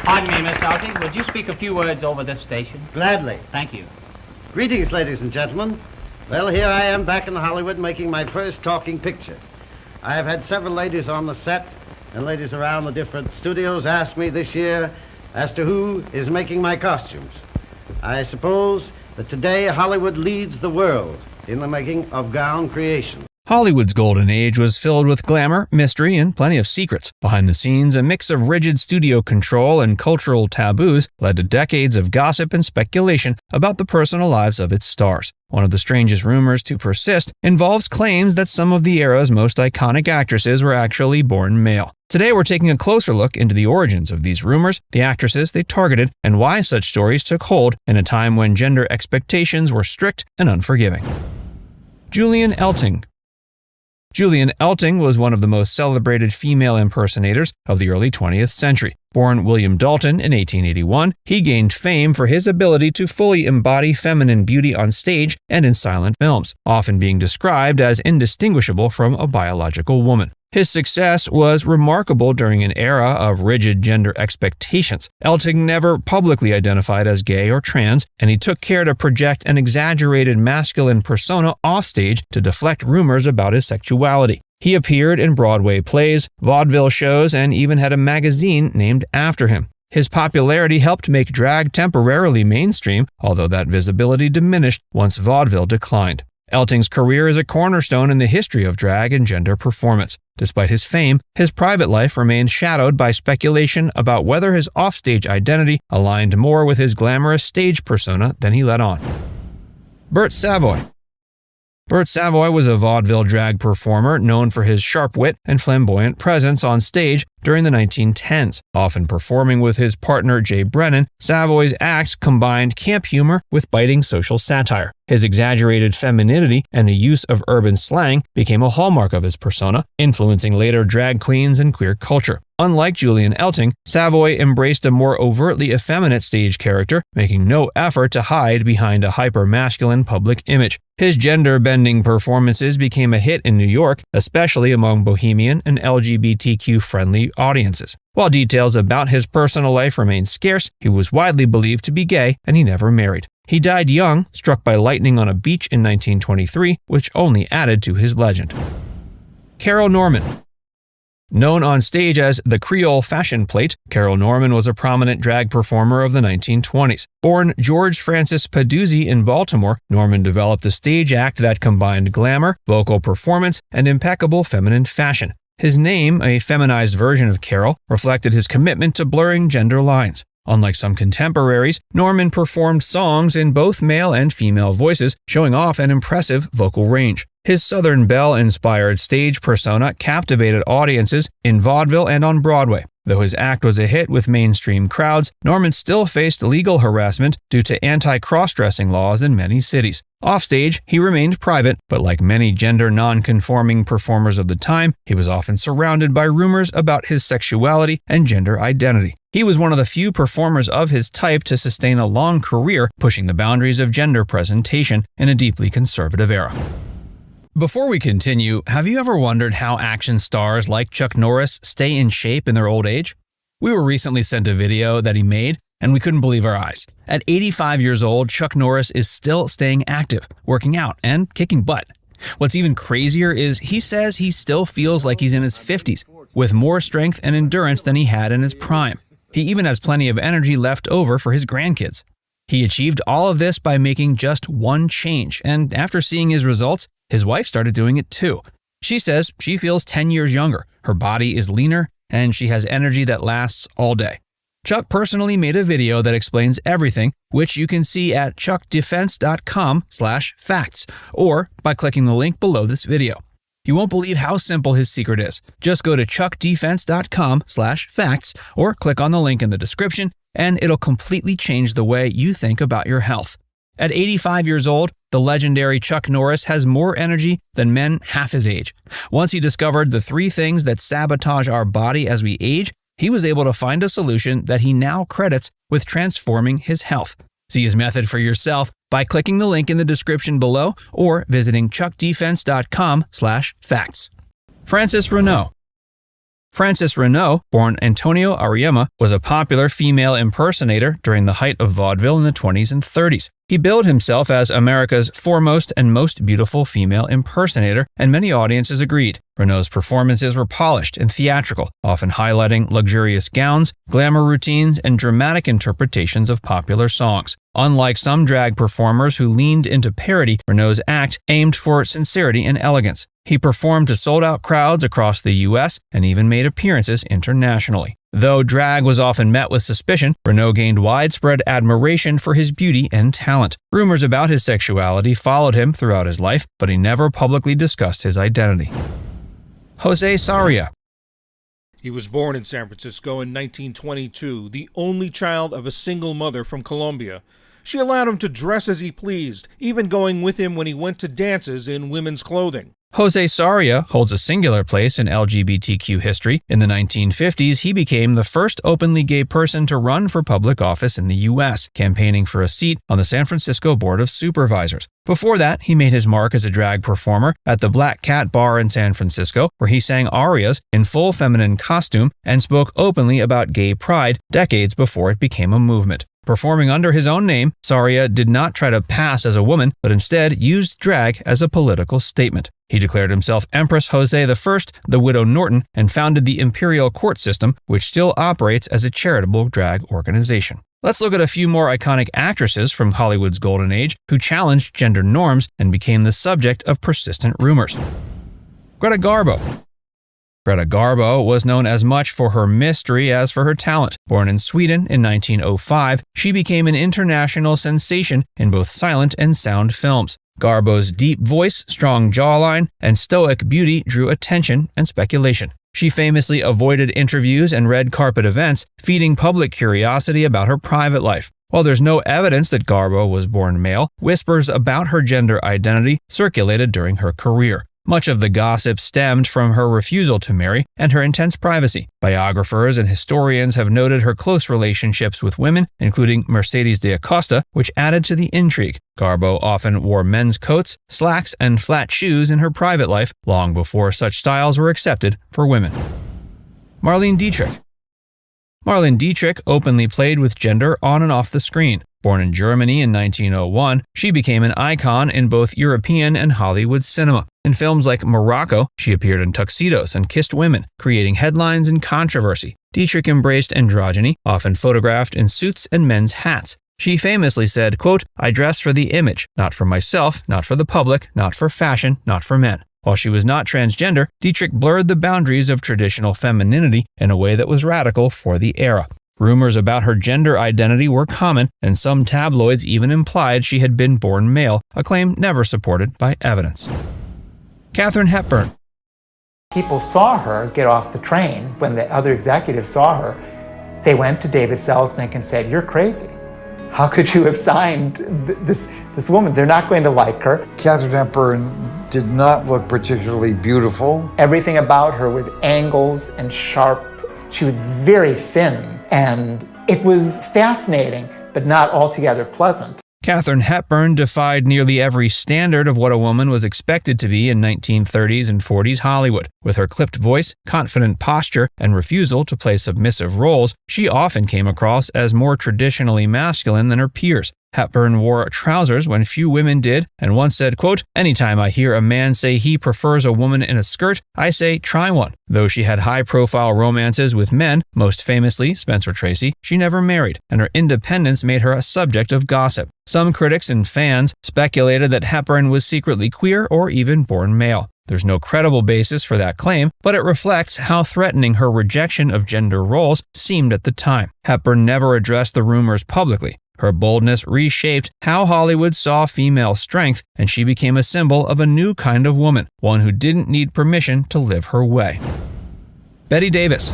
Pardon me, Mr. Eltinge. Would you speak a few words over this station? Gladly. Thank you. Greetings, ladies and gentlemen. Well, here I am back in Hollywood making my first talking picture. I have had several ladies on the set and ladies around the different studios ask me this year as to who is making my costumes. I suppose that today Hollywood leads the world in the making of gown creation. Hollywood's golden age was filled with glamour, mystery, and plenty of secrets. Behind the scenes, a mix of rigid studio control and cultural taboos led to decades of gossip and speculation about the personal lives of its stars. One of the strangest rumors to persist involves claims that some of the era's most iconic actresses were actually born male. Today we're taking a closer look into the origins of these rumors, the actresses they targeted, and why such stories took hold in a time when gender expectations were strict and unforgiving. Julian Eltinge. Julian Eltinge was one of the most celebrated female impersonators of the early 20th century. Born William Dalton in 1881, he gained fame for his ability to fully embody feminine beauty on stage and in silent films, often being described as indistinguishable from a biological woman. His success was remarkable during an era of rigid gender expectations. Eltinge never publicly identified as gay or trans, and he took care to project an exaggerated masculine persona offstage to deflect rumors about his sexuality. He appeared in Broadway plays, vaudeville shows, and even had a magazine named after him. His popularity helped make drag temporarily mainstream, although that visibility diminished once vaudeville declined. Eltinge's career is a cornerstone in the history of drag and gender performance. Despite his fame, his private life remained shadowed by speculation about whether his offstage identity aligned more with his glamorous stage persona than he let on. Bert Savoy. Bert Savoy was a vaudeville drag performer known for his sharp wit and flamboyant presence on stage during the 1910s. Often performing with his partner Jay Brennan, Savoy's acts combined camp humor with biting social satire. His exaggerated femininity and the use of urban slang became a hallmark of his persona, influencing later drag queens and queer culture. Unlike Julian Eltinge, Savoy embraced a more overtly effeminate stage character, making no effort to hide behind a hyper-masculine public image. His gender-bending performances became a hit in New York, especially among bohemian and LGBTQ-friendly audiences. While details about his personal life remain scarce, he was widely believed to be gay and he never married. He died young, struck by lightning on a beach in 1923, which only added to his legend. Karyl Norman. Known on stage as the Creole Fashion Plate, Karyl Norman was a prominent drag performer of the 1920s. Born George Francis Peduzzi in Baltimore, Norman developed a stage act that combined glamour, vocal performance, and impeccable feminine fashion. His name, a feminized version of Karyl, reflected his commitment to blurring gender lines. Unlike some contemporaries, Norman performed songs in both male and female voices, showing off an impressive vocal range. His Southern Belle-inspired stage persona captivated audiences in vaudeville and on Broadway. Though his act was a hit with mainstream crowds, Norman still faced legal harassment due to anti-cross-dressing laws in many cities. Offstage, he remained private, but like many gender non-conforming performers of the time, he was often surrounded by rumors about his sexuality and gender identity. He was one of the few performers of his type to sustain a long career pushing the boundaries of gender presentation in a deeply conservative era. Before we continue, have you ever wondered how action stars like Chuck Norris stay in shape in their old age? We were recently sent a video that he made, and we couldn't believe our eyes. At 85 years old, Chuck Norris is still staying active, working out, and kicking butt. What's even crazier is he says he still feels like he's in his 50s, with more strength and endurance than he had in his prime. He even has plenty of energy left over for his grandkids. He achieved all of this by making just one change, and after seeing his results, his wife started doing it too. She says she feels 10 years younger, her body is leaner, and she has energy that lasts all day. Chuck personally made a video that explains everything, which you can see at chuckdefense.com/facts, or by clicking the link below this video. You won't believe how simple his secret is. Just go to chuckdefense.com/facts, or click on the link in the description, and it'll completely change the way you think about your health. At 85 years old, the legendary Chuck Norris has more energy than men half his age. Once he discovered the 3 things that sabotage our body as we age, he was able to find a solution that he now credits with transforming his health. See his method for yourself by clicking the link in the description below or visiting chuckdefense.com/facts. Francis Renault. Francis Renault, born Antonio Ariema, was a popular female impersonator during the height of vaudeville in the 20s and 30s. He billed himself as America's foremost and most beautiful female impersonator, and many audiences agreed. Renault's performances were polished and theatrical, often highlighting luxurious gowns, glamour routines, and dramatic interpretations of popular songs. Unlike some drag performers who leaned into parody, Renault's act aimed for sincerity and elegance. He performed to sold-out crowds across the U.S. and even made appearances internationally. Though drag was often met with suspicion, Renault gained widespread admiration for his beauty and talent. Rumors about his sexuality followed him throughout his life, but he never publicly discussed his identity. José Sarria. He was born in San Francisco in 1922, the only child of a single mother from Colombia. She allowed him to dress as he pleased, even going with him when he went to dances in women's clothing. José Sarria holds a singular place in LGBTQ history. In the 1950s, he became the first openly gay person to run for public office in the U.S., campaigning for a seat on the San Francisco Board of Supervisors. Before that, he made his mark as a drag performer at the Black Cat Bar in San Francisco, where he sang arias in full feminine costume and spoke openly about gay pride decades before it became a movement. Performing under his own name, Sarria did not try to pass as a woman, but instead used drag as a political statement. He declared himself Empress Jose I, the Widow Norton, and founded the Imperial Court System, which still operates as a charitable drag organization. Let's look at a few more iconic actresses from Hollywood's golden age who challenged gender norms and became the subject of persistent rumors. Greta Garbo. Greta Garbo was known as much for her mystery as for her talent. Born in Sweden in 1905, she became an international sensation in both silent and sound films. Garbo's deep voice, strong jawline, and stoic beauty drew attention and speculation. She famously avoided interviews and red carpet events, feeding public curiosity about her private life. While there's no evidence that Garbo was born male, whispers about her gender identity circulated during her career. Much of the gossip stemmed from her refusal to marry and her intense privacy. Biographers and historians have noted her close relationships with women, including Mercedes de Acosta, which added to the intrigue. Garbo often wore men's coats, slacks, and flat shoes in her private life, long before such styles were accepted for women. Marlene Dietrich. Marlene Dietrich openly played with gender on and off the screen. Born in Germany in 1901, she became an icon in both European and Hollywood cinema. In films like Morocco, she appeared in tuxedos and kissed women, creating headlines and controversy. Dietrich embraced androgyny, often photographed in suits and men's hats. She famously said, quote, "I dress for the image, not for myself, not for the public, not for fashion, not for men." While she was not transgender, Dietrich blurred the boundaries of traditional femininity in a way that was radical for the era. Rumors about her gender identity were common, and some tabloids even implied she had been born male, a claim never supported by evidence. Katherine Hepburn. People saw her get off the train. When the other executives saw her, they went to David Selznick and said, "You're crazy. How could you have signed this woman? They're not going to like her." Katherine Hepburn did not look particularly beautiful. Everything about her was angles and sharp. She was very thin, and it was fascinating, but not altogether pleasant. Katherine Hepburn defied nearly every standard of what a woman was expected to be in 1930s and 40s Hollywood. With her clipped voice, confident posture, and refusal to play submissive roles, she often came across as more traditionally masculine than her peers. Hepburn wore trousers when few women did, and once said, quote, "Anytime I hear a man say he prefers a woman in a skirt, I say, try one." Though she had high-profile romances with men, most famously Spencer Tracy, she never married, and her independence made her a subject of gossip. Some critics and fans speculated that Hepburn was secretly queer or even born male. There's no credible basis for that claim, but it reflects how threatening her rejection of gender roles seemed at the time. Hepburn never addressed the rumors publicly. Her boldness reshaped how Hollywood saw female strength, and she became a symbol of a new kind of woman, one who didn't need permission to live her way. Bette Davis.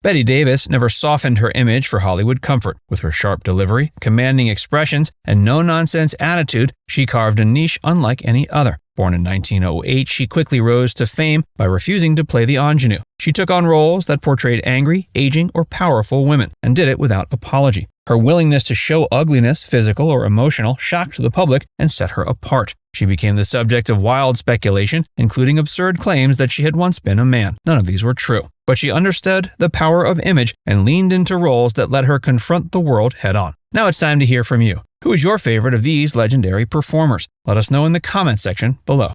Bette Davis never softened her image for Hollywood comfort. With her sharp delivery, commanding expressions, and no-nonsense attitude, she carved a niche unlike any other. Born in 1908, she quickly rose to fame by refusing to play the ingenue. She took on roles that portrayed angry, aging, or powerful women, and did it without apology. Her willingness to show ugliness, physical or emotional, shocked the public and set her apart. She became the subject of wild speculation, including absurd claims that she had once been a man. None of these were true. But she understood the power of image and leaned into roles that let her confront the world head-on. Now it's time to hear from you. Who is your favorite of these legendary performers? Let us know in the comments section below.